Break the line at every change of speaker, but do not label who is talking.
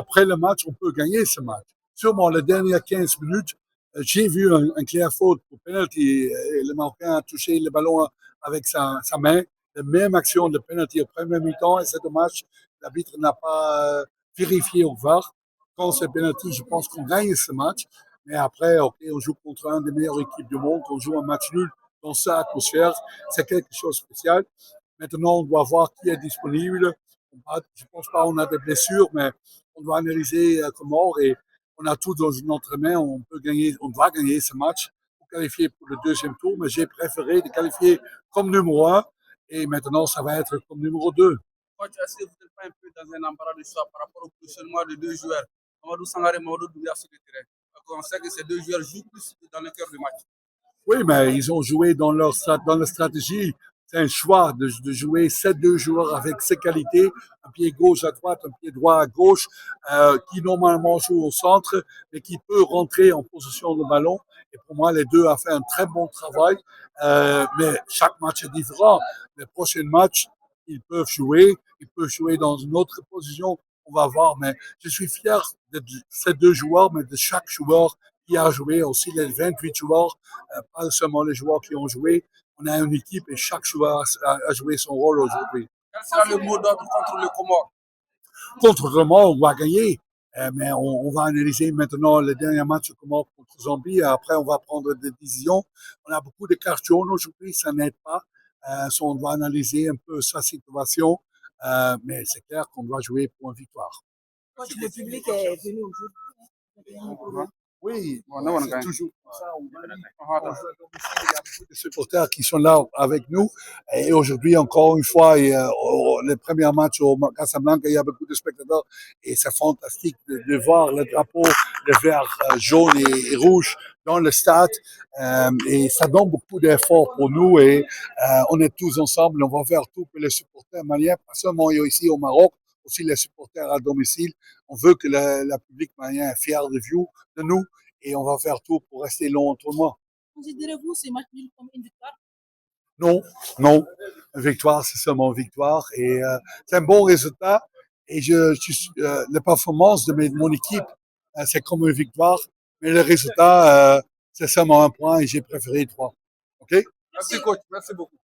Après le match, on peut gagner ce match. Sûrement, les dernières 15 minutes, j'ai vu un clair faute pour penalty. Le Marocain a touché le ballon avec sa main. La même action de penalty au premier mi-temps. Et c'est dommage, l'arbitre n'a pas vérifié au VAR. Quand c'est penalty, je pense qu'on gagne ce match. Mais après, OK, on joue contre un des meilleures équipes du monde. On joue un match nul dans cette atmosphère. C'est quelque chose de spécial. Maintenant, on doit voir qui est disponible. Je ne pense pas qu'on a des blessures, mais on doit analyser comment et on a tout dans notre main. On peut gagner, on doit gagner ce match pour qualifier pour le deuxième tour, mais j'ai préféré de qualifier comme numéro un et maintenant ça va être comme numéro 2.
Coach, est-ce que vous n'êtes pas un peu dans un embarras de choix par rapport au positionnement de deux joueurs, Mamadou Sangaré et Mamadou Doumbia sur le terrain? On sait que ces deux joueurs jouent plus dans le cœur du match.
Oui, mais ils ont joué dans leur stratégie. C'est un choix de jouer ces deux joueurs avec ces qualités, un pied gauche à droite, un pied droit à gauche, qui normalement joue au centre, mais qui peut rentrer en position de ballon. Et pour moi, les deux ont fait un très bon travail. Mais chaque match est différent. Les prochains matchs, ils peuvent jouer dans une autre position. On va voir, mais je suis fier de ces deux joueurs, mais de chaque joueur qui a joué, aussi les 28 joueurs, pas seulement les joueurs qui ont joué. On a une équipe et chaque joueur a joué son rôle aujourd'hui.
Quel sera le mot d'ordre contre le Comore?
Contre le Comore, on va gagner. Mais on va analyser maintenant le dernier match Comore contre Zambie. Et après, on va prendre des décisions. On a beaucoup de cartes jaunes aujourd'hui, ça n'aide pas. On doit analyser un peu sa situation. Mais c'est clair qu'on doit jouer pour une victoire.
Le public est venu aujourd'hui.
Oui, c'est toujours comme ça. Il y a beaucoup de supporters qui sont là avec nous. Et aujourd'hui, encore une fois, le premier match au Casablanca, il y a beaucoup de spectateurs. Et c'est fantastique de voir le drapeau, le vert, jaune et rouge dans le stade. Et ça donne beaucoup d'efforts pour nous. Et on est tous ensemble. On va faire tout pour les supporters maliens, pas seulement ici au Maroc, aussi les supporters à domicile. On veut que le public malien est fier de nous et on va faire tout pour rester long au tournoi.
Considérez-vous ces matchs nuls comme une victoire?
Non, non. Une victoire, c'est seulement une victoire et c'est un bon résultat. Et la performance de mon équipe, c'est comme une victoire, mais le résultat, c'est seulement un point et j'ai préféré 3. OK?
Merci, coach. Merci beaucoup.